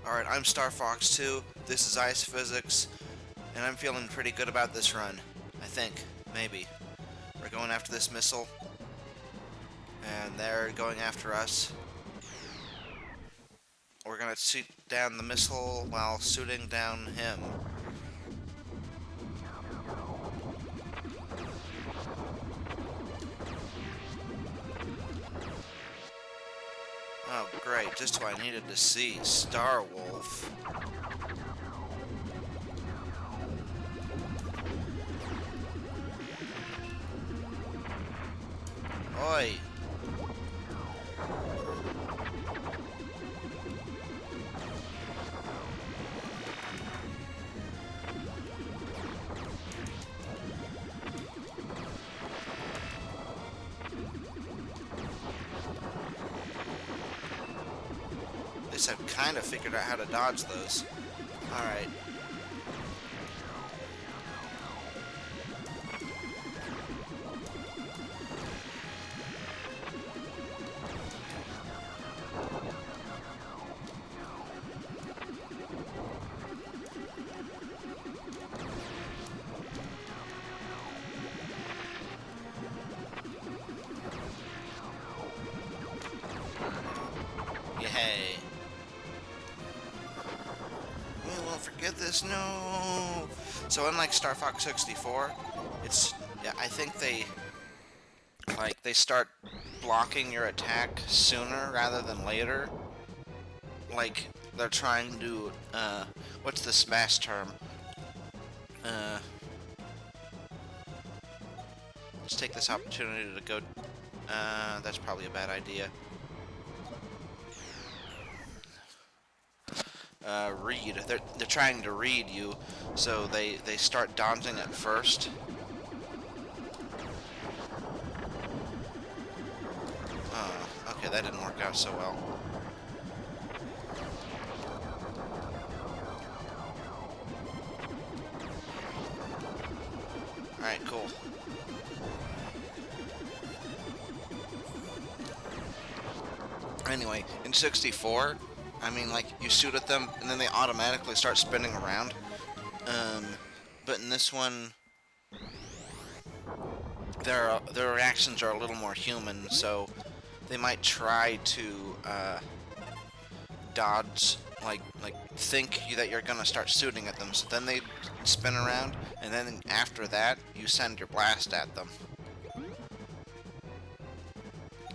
Alright, I'm StarFox2, this is Ice Physics, and I'm feeling pretty good about this run. I think. Maybe. We're going after this missile, and they're going after us. We're gonna shoot down the missile while shooting down him. Oh great, just who I needed to see. Star Wolf. Oi! At least I've kind of figured out how to dodge those. Alright. Yay. We won't forget this, no! So unlike Star Fox 64, I think they start blocking your attack sooner rather than later. Like, they're trying to, what's the smash term? Let's take this opportunity to go, that's probably a bad idea. Read. They're trying to read you, so they start dodging at first. Okay, that didn't work out so well. Alright, cool. Anyway, in 64, I mean, like, you shoot at them, and then they automatically start spinning around. But in this one, their reactions are a little more human, so they might try to, dodge, like, think that you're gonna start shooting at them, so then they spin around, and then after that, you send your blast at them.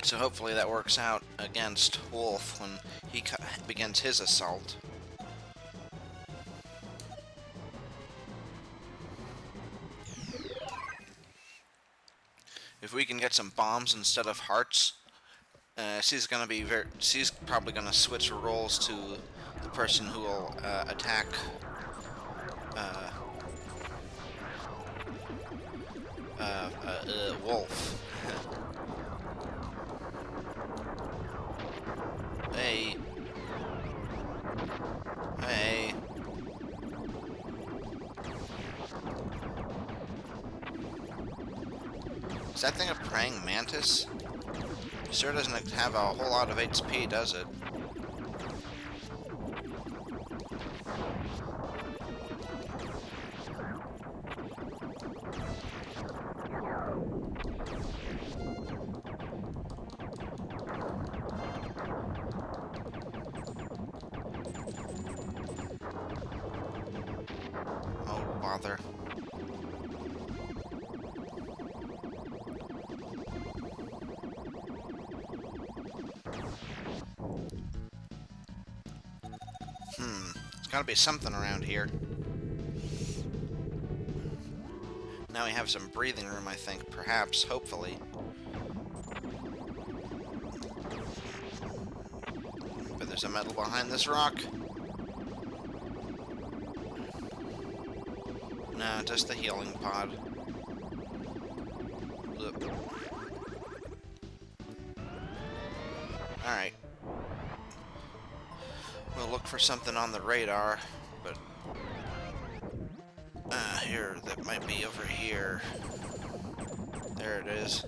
So hopefully that works out against Wolf when he begins his assault. If we can get some bombs instead of hearts, she's probably gonna switch roles to the person who will attack Wolf. Hey. Hey. Is that thing a praying mantis? It sure doesn't have a whole lot of HP, does it? Oh, bother. There's gotta be something around here. Now we have some breathing room, I think. Perhaps, hopefully. But there's a metal behind this rock. No, just the healing pod. Alright. We'll look for something on the radar, but here, that might be over here. There it is.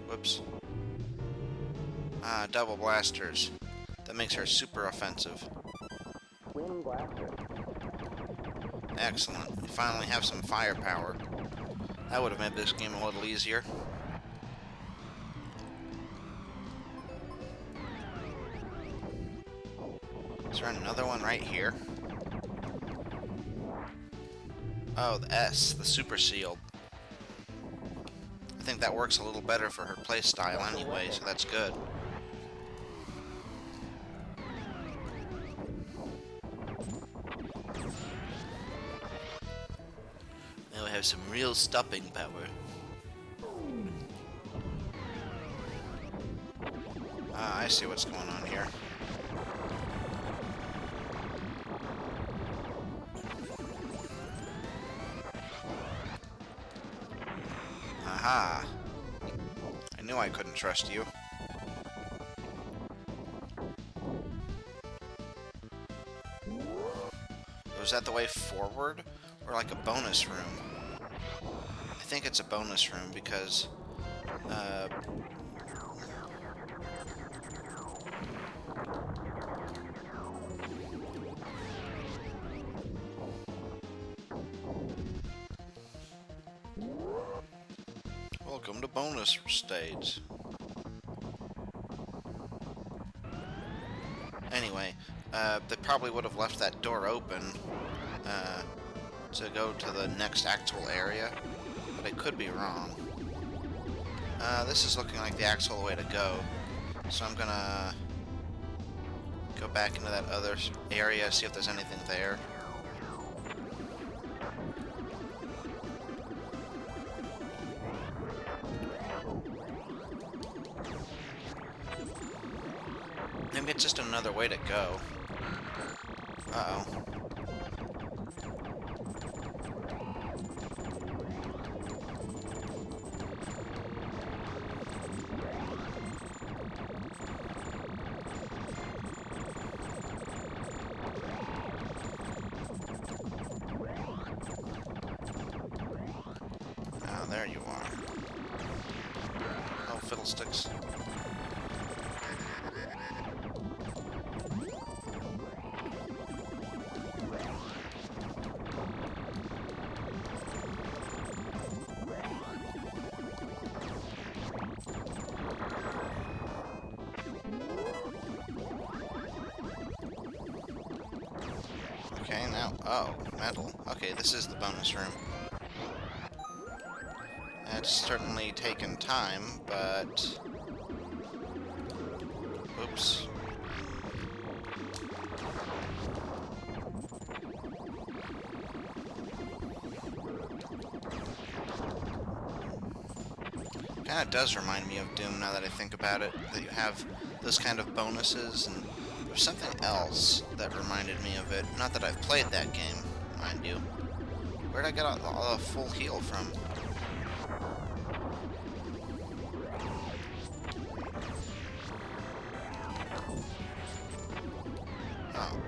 Whoops. Double blasters. that makes her super offensive. Excellent. We finally have some firepower. That would have made this game a little easier. Is there another one right here? Oh, the S, the super sealed. I think that works a little better for her playstyle anyway, so that's good. Now we have some real stopping power. Ah, I see what's going on here. Aha! I knew I couldn't trust you. Was that the way forward? Or like a bonus room? I think it's a bonus room because... Welcome to bonus stage. Anyway, they probably would have left that door open to go to the next actual area, but I could be wrong. This is looking like the actual way to go, so I'm gonna go back into that other area, see if there's anything there. Maybe it's just another way to go. Uh-oh. Ah, there you are. Oh, fiddlesticks. Okay, now, oh, metal. Okay, this is the bonus room. It's certainly taken time, but... Oops. Kinda does remind me of Doom now that I think about it, that you have those kind of bonuses, and there's something else that reminded me of it. Not that I've played that game, mind you. Where'd I get a full heal from? Oh,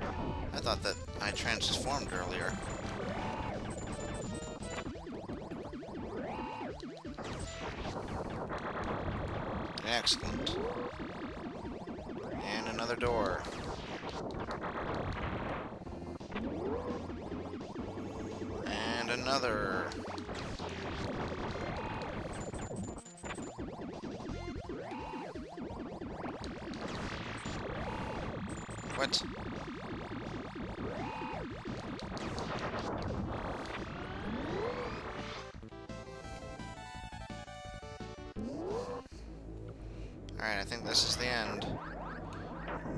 I thought that I transformed earlier. Excellent. And another door. And another. What? Alright, I think this is the end.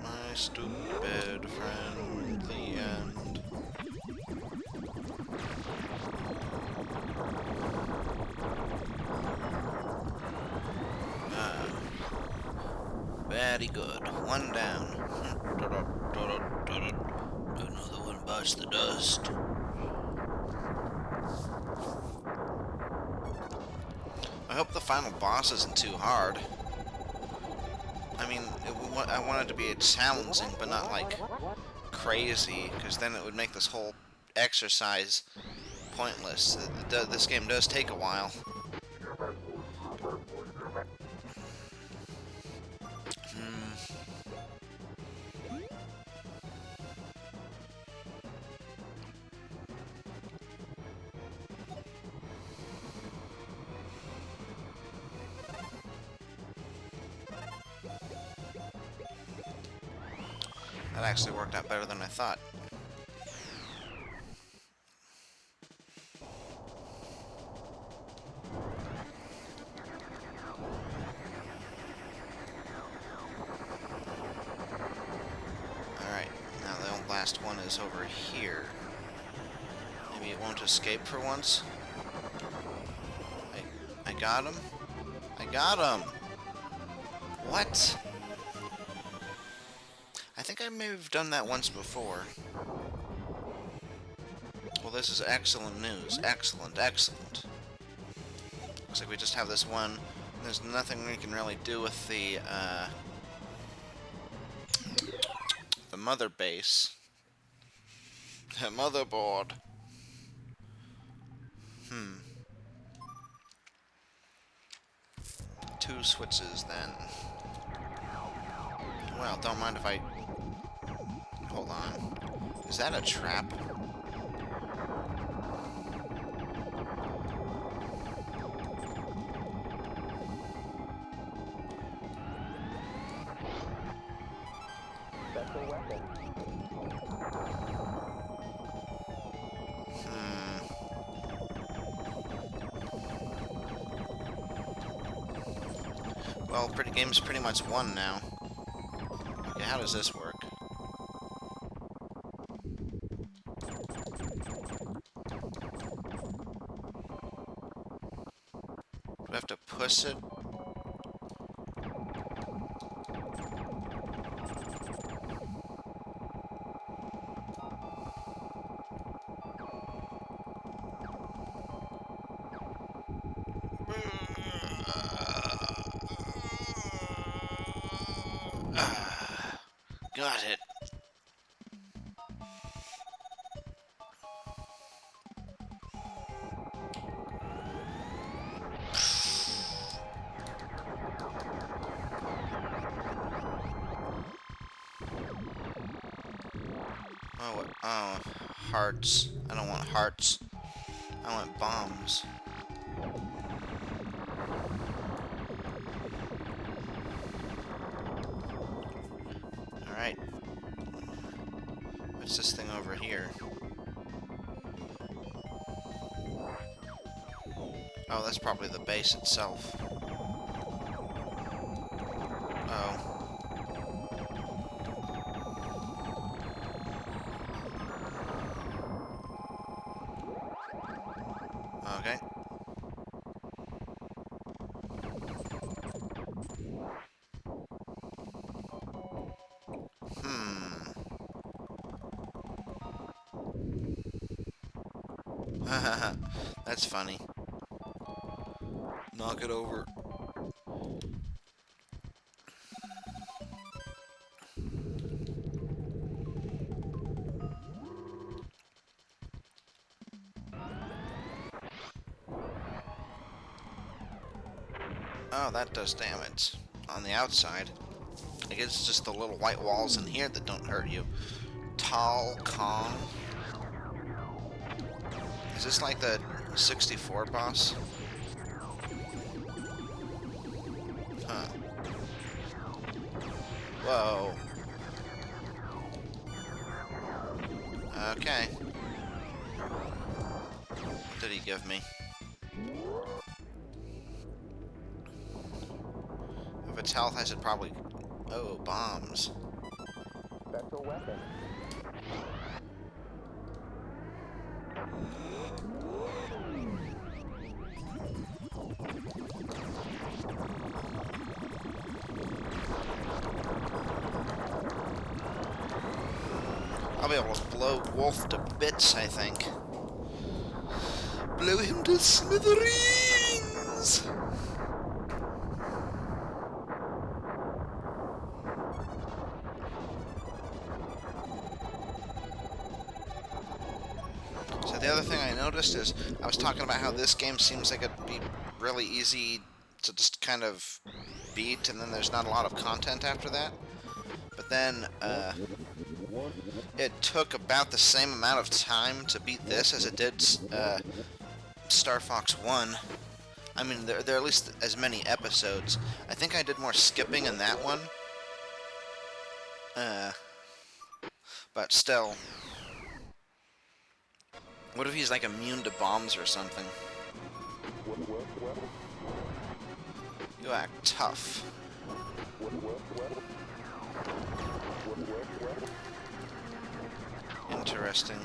My stupid friend, the end. Very good. One down. Another one bites the dust. I hope the final boss isn't too hard. I mean, I want it to be challenging, but not, like, crazy, because then it would make this whole exercise pointless. This game does take a while. That actually worked out better than I thought. Alright, now the last one is over here. Maybe it won't escape for once. I got him. I got him! What? I think I may have done that once before. Well, this is excellent news. Excellent, excellent. Looks like we just have this one. There's nothing we can really do with the mother base. The motherboard. Two switches, then. Well, don't mind if I... Hold on. Is that a trap? Special weapon. Well, game's pretty much won now. Okay, how does this work? Do I have to push it? Got it. Oh, hearts. I don't want hearts. I want bombs. Alright. What's this thing over here? Oh, that's probably the base itself. Oh. Okay. That's funny. Knock it over. Oh, that does damage on the outside. I guess it's just the little white walls in here that don't hurt you. Tall Kong. Is this like the 64 boss? Huh. Whoa. Okay. What did he give me? If it's health, I should probably... Oh, bombs. Special weapon. I'll be able to blow Wolf to bits, I think. Blow him to smithereens! So the other thing I noticed is, I was talking about how this game seems like it'd be really easy to just kind of beat, and then there's not a lot of content after that. But then, it took about the same amount of time to beat this as it did Star Fox 1. I mean, there are at least as many episodes. I think I did more skipping in that one. But still. What if he's like immune to bombs or something? You act tough. Interesting.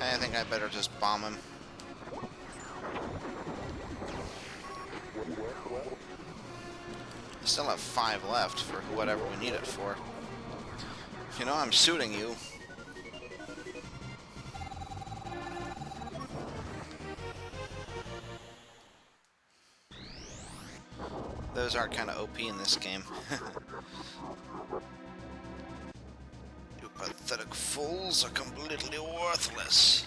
I think I better just bomb him. I still have 5 left for whatever we need it for. You know, I'm shooting you. Those are kind of OP in this game. You pathetic fools are completely worthless.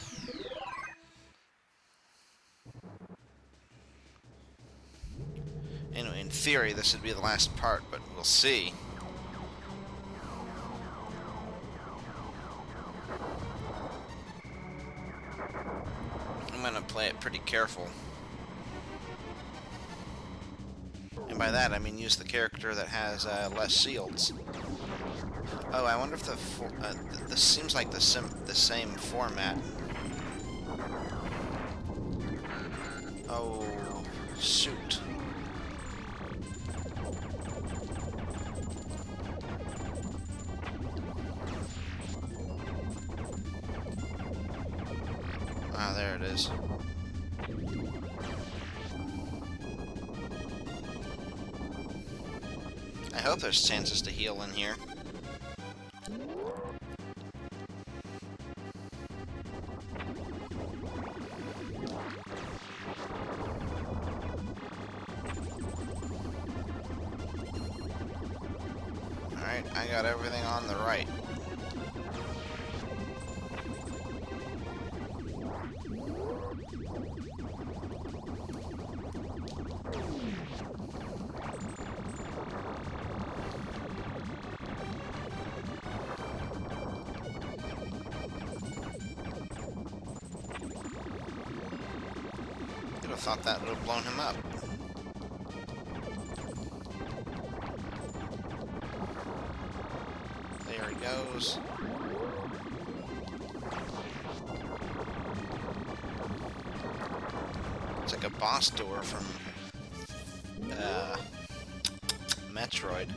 Anyway, in theory, this would be the last part, but we'll see. I'm gonna play it pretty careful. And by that, I mean use the character that has less shields. Oh, I wonder if this seems like the same format. Oh, shoot. Ah, there it is. I hope there's chances to heal in here. Alright, I got everything on the right. I thought that would have blown him up. There he goes. It's like a boss door from Metroid.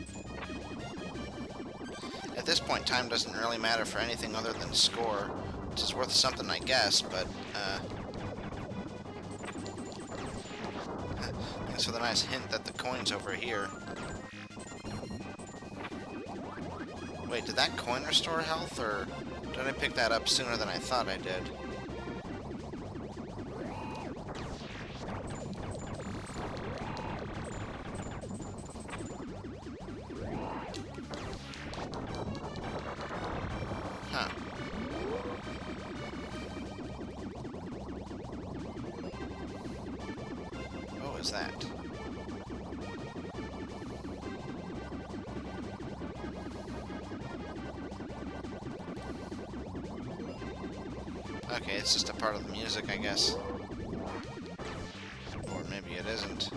At this point, time doesn't really matter for anything other than score, which is worth something, I guess, but thanks for the nice hint that the coin's over here. Wait, did that coin restore health, or did I pick that up sooner than I thought I did? Huh. What was that? Okay, it's just a part of the music, I guess. Or maybe it isn't.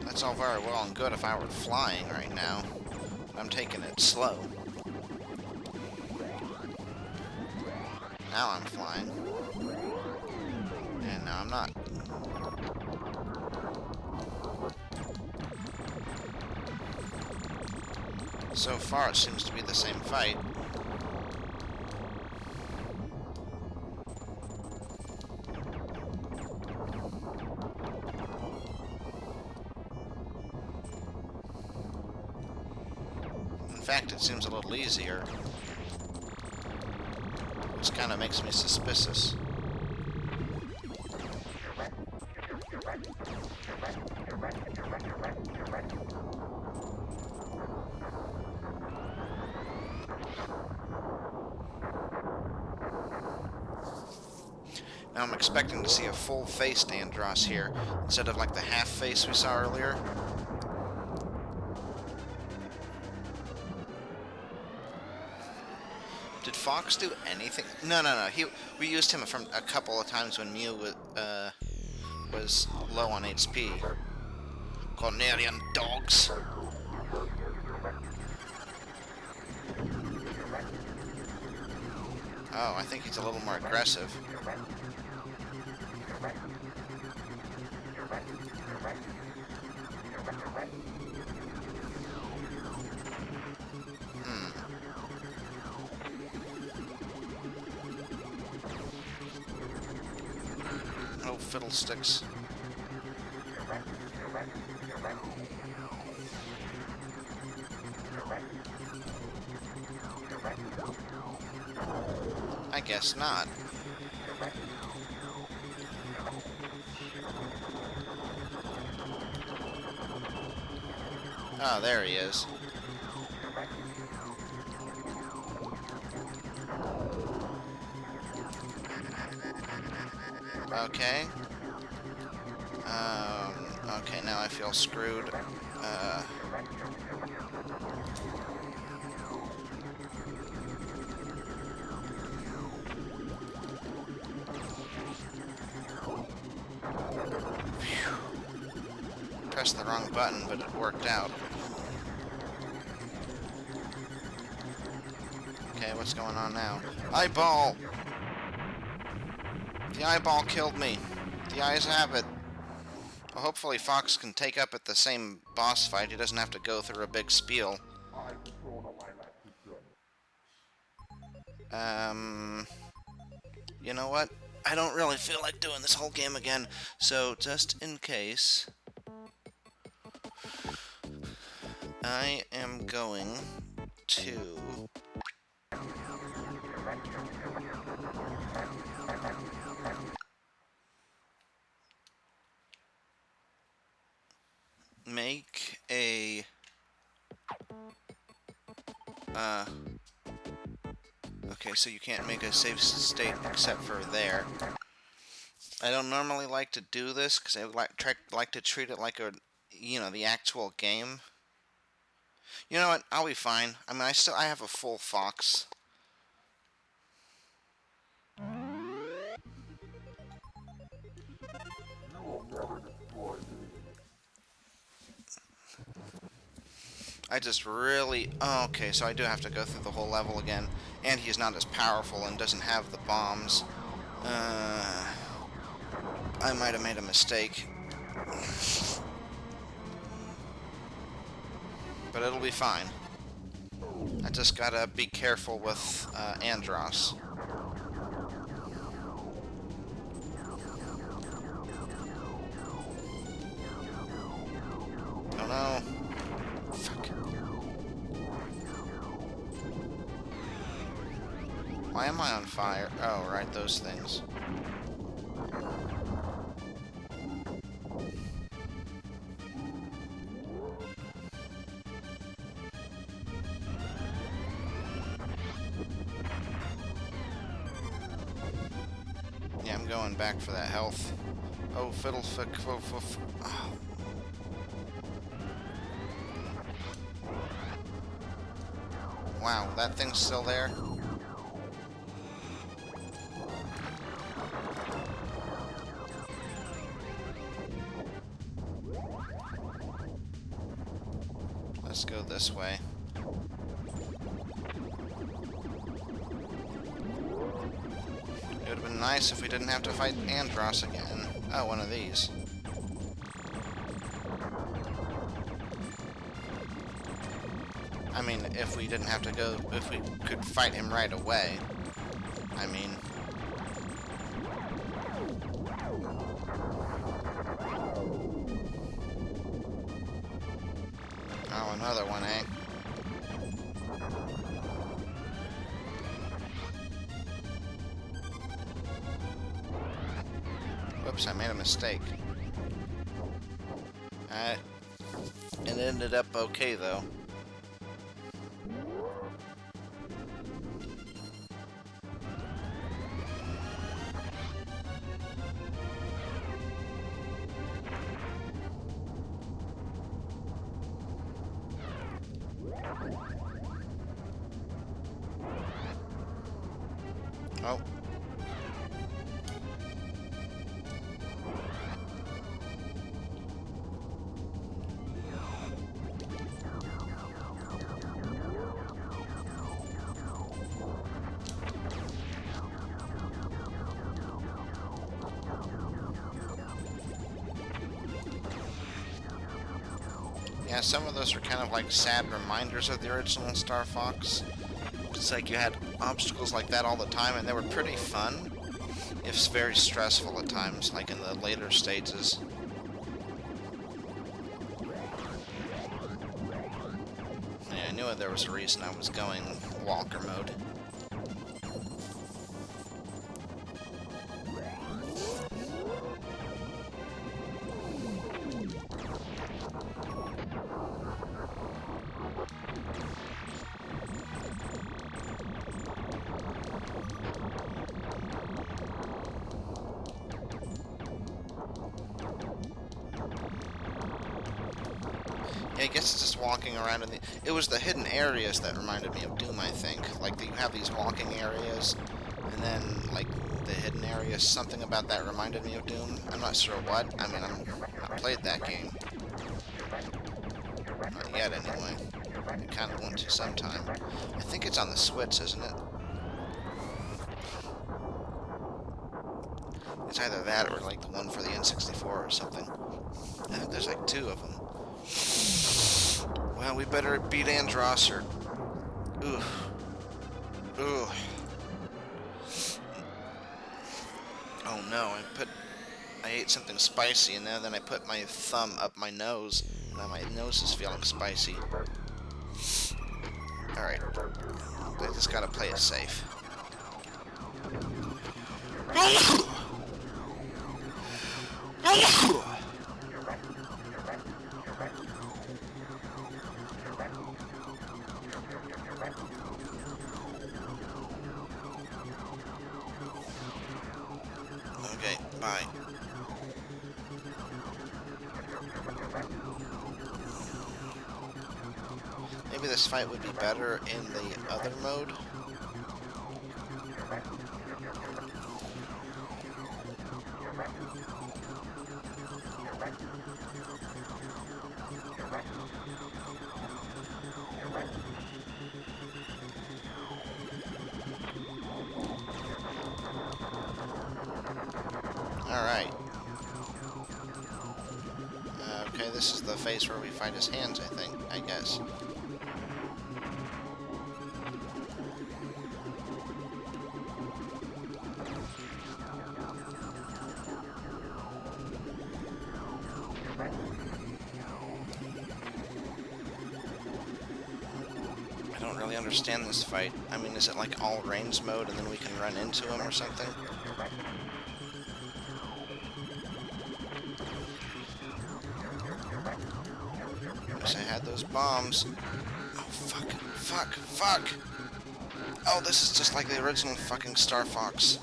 That's all very well and good if I were flying right now. But I'm taking it slow. Now I'm flying. And now I'm not. So far, it seems to be the same fight. In fact, it seems a little easier. Which kind of makes me suspicious. Now I'm expecting to see a full-faced Andross here, instead of like the half-face we saw earlier. Did Fox do anything? No. We used him from a couple of times when Mew was low on HP. Cornelian dogs. Oh, I think he's a little more aggressive. Oh, fiddlesticks. I guess not. Oh, there he is. Okay. Okay, now I feel screwed. Pressed the wrong button, but it worked out. Okay, what's going on now? Eyeball! The eyeball killed me. The eyes have it. Well, hopefully Fox can take up at the same boss fight. He doesn't have to go through a big spiel. You know what? I don't really feel like doing this whole game again, so just in case, I am going to make a okay, so you can't make a save state except for there. I don't normally like to do this because I like to treat it like the actual game. You know what? I'll be fine. I mean, I have a full Fox. I just really... Oh, okay, so I do have to go through the whole level again. And he's not as powerful and doesn't have the bombs. I might have made a mistake. But it'll be fine. I just gotta be careful with Andross. Oh no. Fuck. Why am I on fire? Oh, right, those things. Yeah, I'm going back for that health. Oh, fiddlefuck. Oh. Wow, that thing's still there? Let's go this way. It would have been nice if we didn't have to fight Andross again. Oh, one of these. I mean, if we didn't have to go... If we could fight him right away. I mean... Oh, another one, eh? Whoops, I made a mistake. It ended up okay, though. Yeah, some of those are kind of like sad reminders of the original Star Fox. It's like you had obstacles like that all the time, and they were pretty fun. It's very stressful at times, like in the later stages. Yeah, I knew there was a reason I was going walker mode. Yeah, I guess it's just walking around in the... It was the hidden areas that reminded me of Doom, I think. Like, you have these walking areas, and then, like, the hidden areas, something about that reminded me of Doom. I'm not sure what. I mean, I played that game. Not yet, anyway. I kind of want to sometime. I think it's on the Switch, isn't it? It's either that or, like, the one for the N64 or something. I think there's, like, two of them. Well, we better beat Andross or... Ooh. Ooh. Oh no, I ate something spicy and then I put my thumb up my nose. Now my nose is feeling spicy. Alright. I just gotta play it safe. Okay, bye. Maybe this fight would be better in the other mode. Alright. Okay, this is the phase where we fight his hands, I think, I guess. I don't really understand this fight. I mean, is it like all range mode and then we can run into him or something? Wish I had those bombs. Oh, fuck, fuck, fuck! Oh, this is just like the original fucking Star Fox.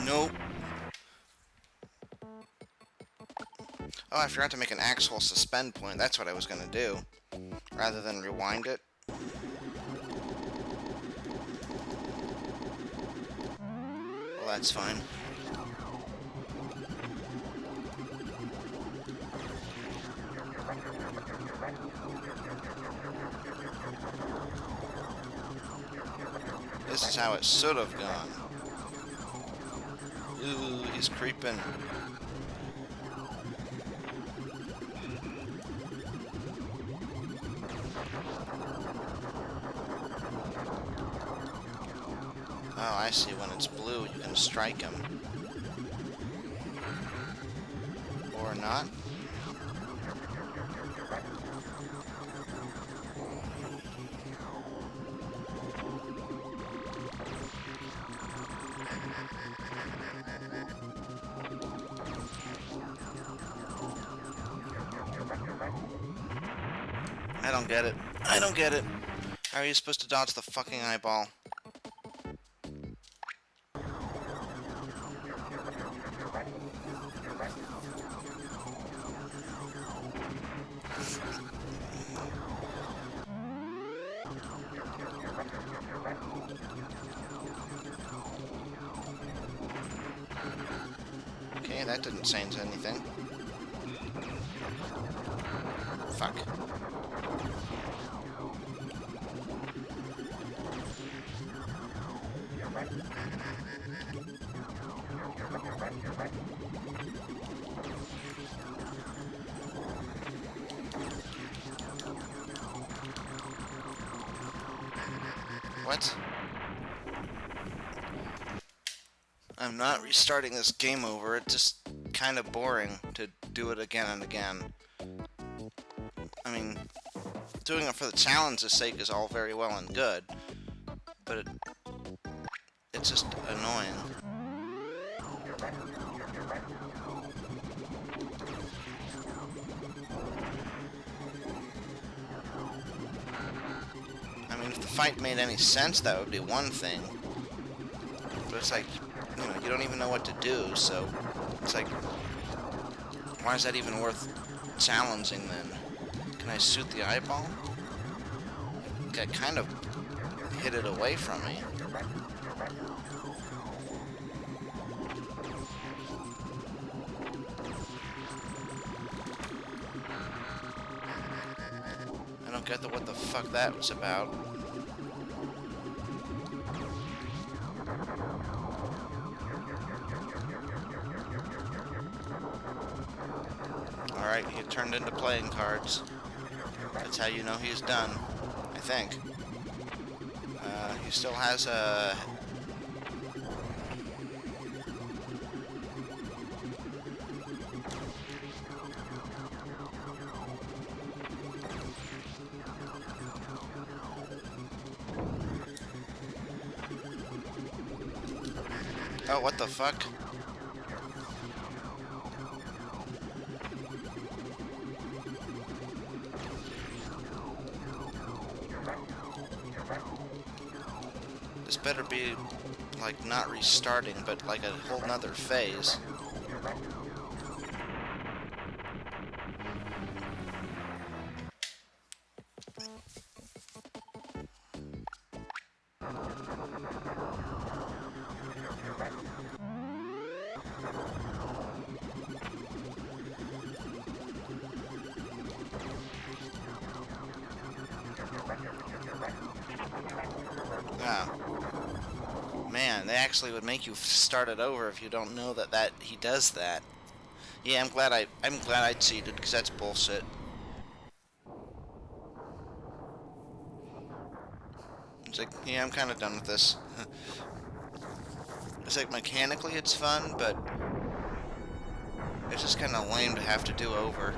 Nope. Oh, I forgot to make an actual suspend point. That's what I was gonna do. Rather than rewind it. Well, that's fine. This is how it should have gone. Ooh, he's creeping. Oh, I see. When it's blue, you can strike him. Or not. I don't get it. I don't get it. How are you supposed to dodge the fucking eyeball? Okay, that didn't change anything. Fuck. What? I'm not restarting this game over. It's just kind of boring to do it again and again. I mean, doing it for the challenge's sake is all very well and good, but it's just annoying. I mean, if the fight made any sense, that would be one thing. But it's like, you know, you don't even know what to do, so it's like, why is that even worth challenging then? Can I shoot the eyeball? That kind of hit it away from me. I don't get what the fuck that was about. Alright, he turned into playing cards. That's how you know he's done, I think. He still has a... Oh, what the fuck? This better be, like, not restarting, but like a whole nother phase. Ah. Man, they actually would make you start it over if you don't know that he does that. Yeah, I'm glad I cheated, because that's bullshit. It's like, yeah, I'm kind of done with this. It's like, mechanically it's fun, but it's just kind of lame to have to do over.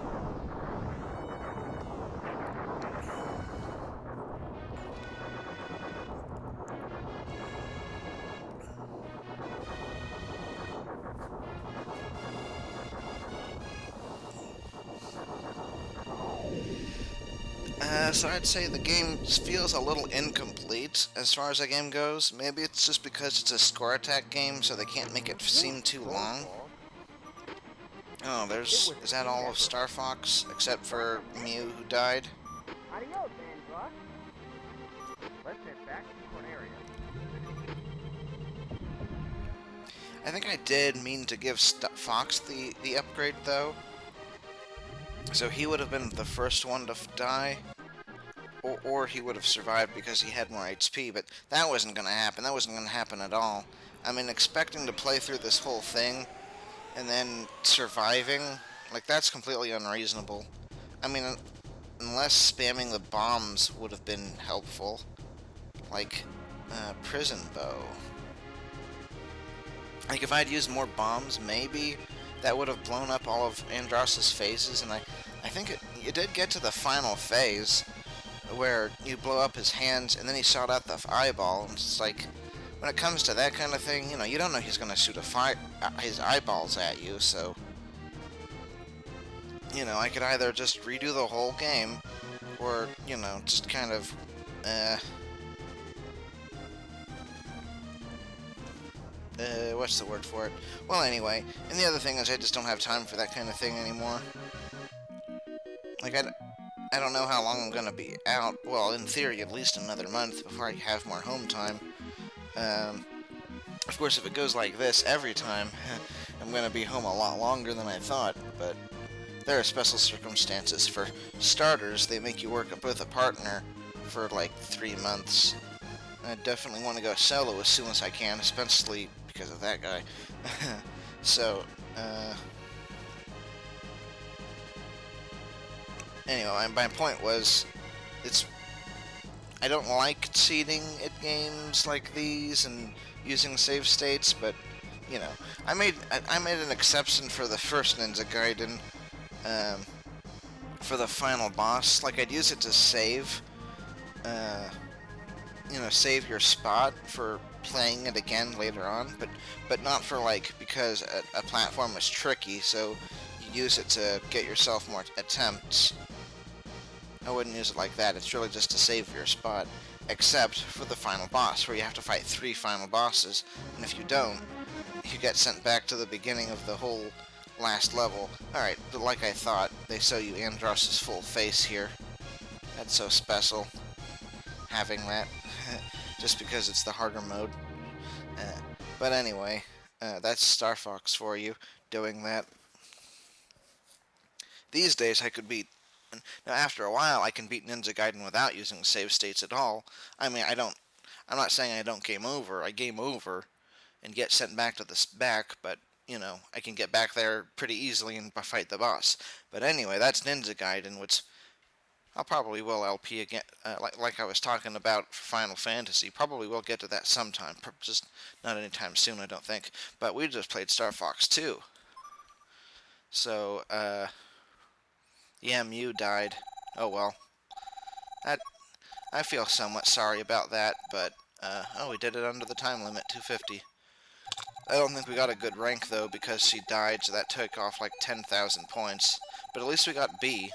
So I'd say the game feels a little incomplete as far as the game goes. Maybe it's just because it's a score attack game, so they can't make it seem too long. Oh, is that all of Star Fox, except for Mew, who died? Adios, ANDROSS. Let's head back to Corneria. I think I did mean to give Fox the upgrade, though. So he would have been the first one to die. Or he would have survived because he had more HP, but that wasn't going to happen. That wasn't going to happen at all. I mean, expecting to play through this whole thing and then surviving, like, that's completely unreasonable. I mean, unless spamming the bombs would have been helpful. Like, prison bow. Like, if I'd used more bombs, maybe that would have blown up all of Andross's phases, and I think it did get to the final phase, where you blow up his hands and then he shot out the eyeball, and it's like, when it comes to that kind of thing, you know, you don't know he's going to shoot his eyeballs at you, so, you know, I could either just redo the whole game, or, you know, just kind of, what's the word for it? Well, anyway, and the other thing is I just don't have time for that kind of thing anymore. Like, I don't know how long I'm gonna be out. Well, in theory, at least another month before I have more home time. Of course, if it goes like this every time, I'm going to be home a lot longer than I thought, but there are special circumstances. For starters, they make you work with a partner for like 3 months. I definitely want to go solo as soon as I can, especially because of that guy. So, anyway, my point was, I don't like cheating at games like these and using save states, but you know, I made an exception for the first Ninja Gaiden, for the final boss. Like, I'd use it to save, save your spot for playing it again later on, but not for, like, because a platform is tricky, so you use it to get yourself more attempts. I wouldn't use it like that. It's really just to save your spot, except for the final boss, where you have to fight 3 final bosses, and if you don't, you get sent back to the beginning of the whole last level. Alright, but like I thought, they show you Andross's full face here. That's so special, having that, just because it's the harder mode. But anyway, that's Star Fox for you, doing that. These days I could beat... Now, after a while, I can beat Ninja Gaiden without using save states at all. I mean, I'm not saying I don't game over. I game over and get sent back to the back, but, you know, I can get back there pretty easily and fight the boss. But anyway, that's Ninja Gaiden, which I'll probably will LP again, like I was talking about for Final Fantasy. Probably will get to that sometime, just not anytime soon, I don't think. But we just played Star Fox 2. So, yeah, Mew died. Oh well. I feel somewhat sorry about that, but, oh, we did it under the time limit, 250. I don't think we got a good rank, though, because she died, so that took off like 10,000 points. But at least we got B.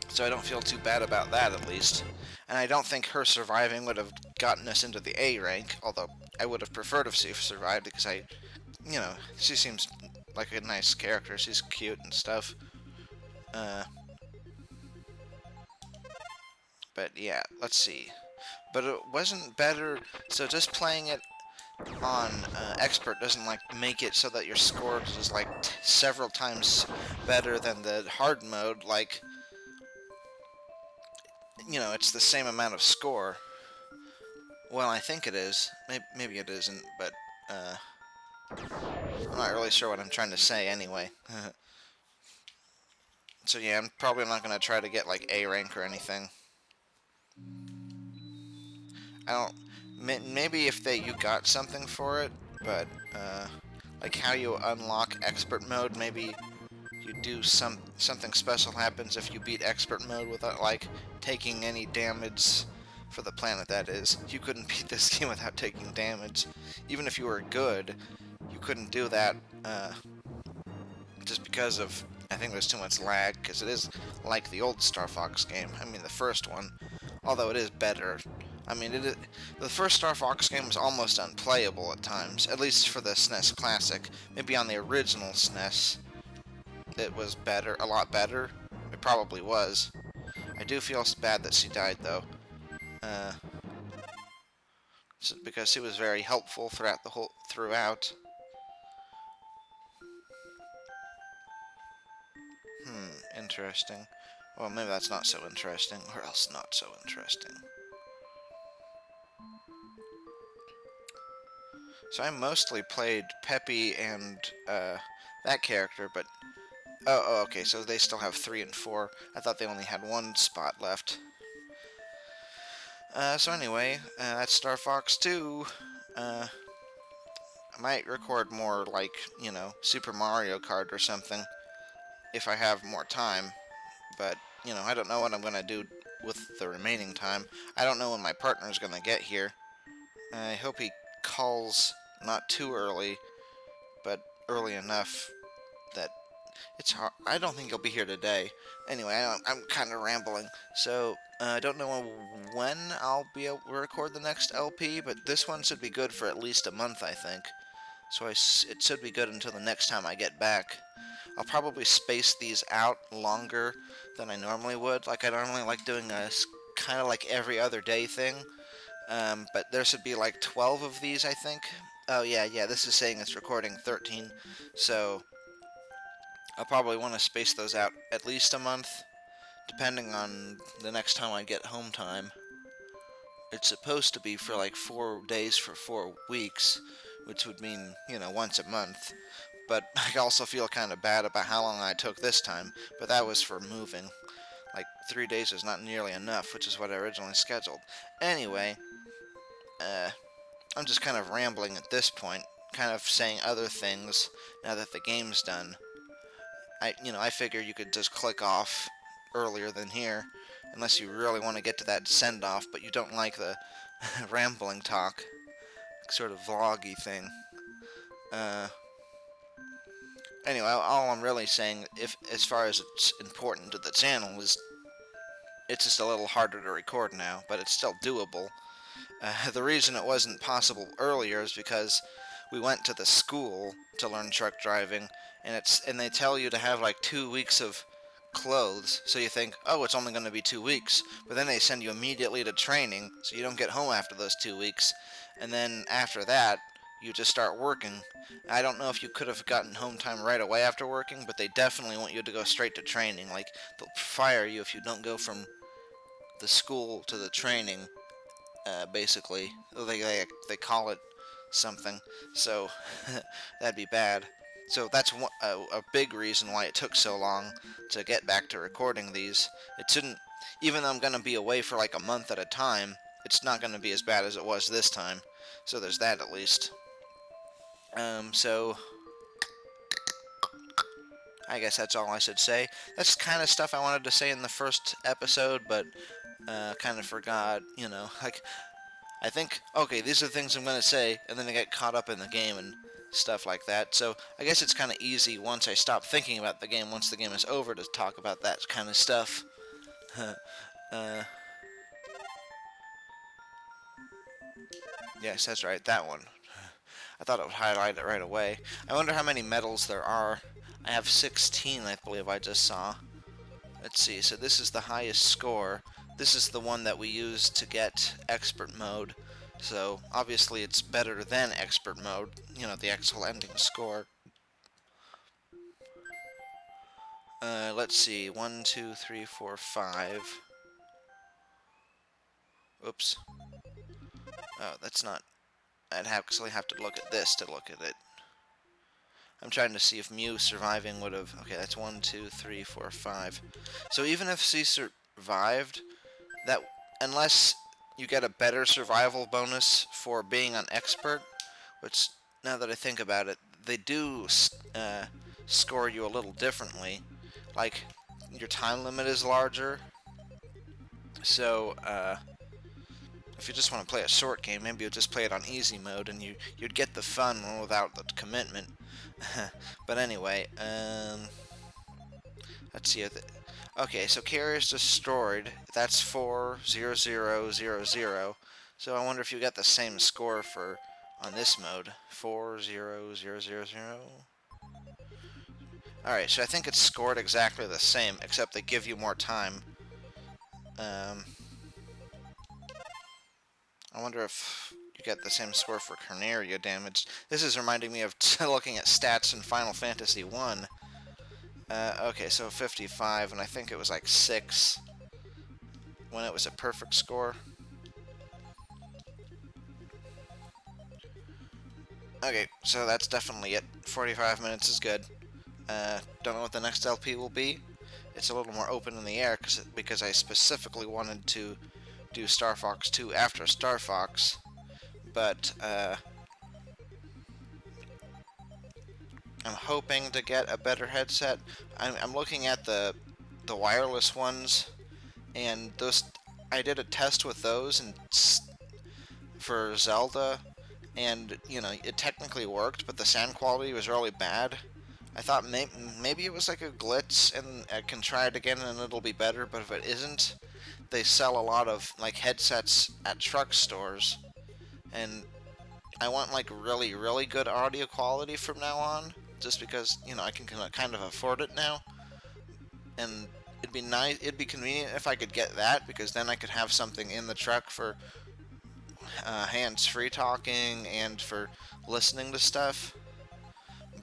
So I don't feel too bad about that, at least. And I don't think her surviving would have gotten us into the A rank, although I would have preferred if she survived, because she seems like a nice character. She's cute and stuff. But yeah, let's see. But it wasn't better, so just playing it on expert doesn't like make it so that your score is like several times better than the hard mode. Like, it's the same amount of score. Well, I think it is. Maybe it isn't, but I'm not really sure what I'm trying to say anyway. So yeah, I'm probably not going to try to get like A rank or anything. I don't... Maybe if you got something for it, but, like how you unlock expert mode, maybe you do something special happens if you beat expert mode without, like, taking any damage for the planet, that is. You couldn't beat this game without taking damage. Even if you were good, you couldn't do that, just because of, I think there's too much lag, because it is like the old Star Fox game. I mean, the first one, although it is better. I mean, the first Star Fox game was almost unplayable at times, at least for the SNES Classic. Maybe on the original SNES, it was better, a lot better. It probably was. I do feel bad that she died, though, because she was very helpful throughout. Interesting. Well, maybe that's not so interesting, or else not so interesting. So I mostly played Peppy and that character, but... Oh, okay, so they still have 3 and 4. I thought they only had 1 spot left. So anyway, that's Star Fox 2. I might record more, like, Super Mario Kart or something, if I have more time. But, I don't know what I'm going to do with the remaining time. I don't know when my partner's going to get here. I hope he calls not too early, but early enough that it's hard. I don't think he'll be here today. Anyway, I'm kind of rambling, so I don't know when I'll be able to record the next LP, but this one should be good for at least a month, I think. So it should be good until the next time I get back. I'll probably space these out longer than I normally would. Like, I normally like doing a kind of like every other day thing. But there should be like 12 of these, I think. Oh yeah, this is saying it's recording 13, so I'll probably want to space those out at least a month, depending on the next time I get home time. It's supposed to be for like 4 days for 4 weeks, which would mean, once a month. But I also feel kind of bad about how long I took this time, but that was for moving. Like 3 days is not nearly enough, which is what I originally scheduled. Anyway, I'm just kind of rambling at this point, kind of saying other things now that the game's done. I figure you could just click off earlier than here, unless you really want to get to that send-off, but you don't like the rambling talk, sort of vloggy thing. Uh, anyway, all I'm really saying, if as far as it's important to the channel, is it's just a little harder to record now, but it's still doable. The reason it wasn't possible earlier is because we went to the school to learn truck driving, and they tell you to have like 2 weeks of clothes, so you think, oh, it's only going to be 2 weeks, but then they send you immediately to training, so you don't get home after those 2 weeks, and then after that, you just start working. I don't know if you could have gotten home time right away after working, but they definitely want you to go straight to training. Like, they'll fire you if you don't go from the school to the training, basically. They call it something, so that'd be bad. So that's a big reason why it took so long to get back to recording these. It shouldn't, even though I'm going to be away for like a month at a time, it's not going to be as bad as it was this time. So there's that at least. So I guess that's all I should say. That's kind of stuff I wanted to say in the first episode, but kind of forgot, like, I think, okay, these are the things I'm going to say, and then I get caught up in the game and stuff like that. So I guess it's kind of easy once I stop thinking about the game, once the game is over, to talk about that kind of stuff. Yes, that's right, that one. I thought it would highlight it right away. I wonder how many medals there are. I have 16, I believe I just saw. Let's see, so this is the highest score. This is the one that we used to get expert mode. So obviously it's better than expert mode, the actual ending score. Let's see, 1, 2, 3, 4, 5. Oops. Oh, that's not... I'd actually have to look at this to look at it. I'm trying to see if Mew surviving would have... Okay, that's 1, 2, 3, 4, 5. So even if she survived, that... Unless you get a better survival bonus for being on expert, which, now that I think about it, they do score you a little differently. Like, your time limit is larger, so if you just want to play a short game, maybe you'll just play it on easy mode, and you'd get the fun without the commitment. But anyway, let's see. Okay, so carrier's destroyed. That's 40000. So I wonder if you got the same score for on this mode. 40000. Alright, so I think it's scored exactly the same, except they give you more time. I wonder if you get the same score for Corneria damage. This is reminding me of looking at stats in Final Fantasy 1. Okay, so 55, and I think it was like 6 when it was a perfect score. Okay, so that's definitely it. 45 minutes is good. Don't know what the next LP will be. It's a little more open in the air because I specifically wanted to do Star Fox 2 after Star Fox, but I'm hoping to get a better headset. I'm looking at the wireless ones, and those I did a test with those and for Zelda, and it technically worked, but the sound quality was really bad. I thought maybe it was like a glitch, and I can try it again and it'll be better, but if it isn't, they sell a lot of like headsets at truck stores, and I want like really, really good audio quality from now on, just because, I can kind of afford it now, and it'd be convenient if I could get that, because then I could have something in the truck for hands-free talking and for listening to stuff.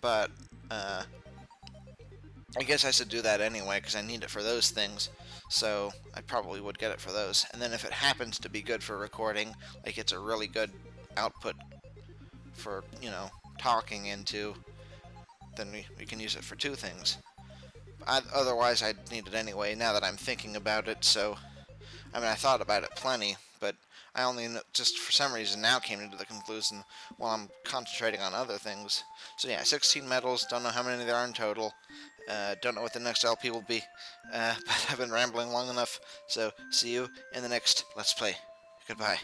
But I guess I should do that anyway because I need it for those things. So I probably would get it for those. And then if it happens to be good for recording, like it's a really good output for, talking into, then we can use it for two things. Otherwise, I'd need it anyway now that I'm thinking about it. So, I mean, I thought about it plenty, but I only just for some reason now came to the conclusion while I'm concentrating on other things. So yeah, 16 medals. Don't know how many there are in total. Don't know what the next LP will be. But I've been rambling long enough. So see you in the next Let's Play. Goodbye.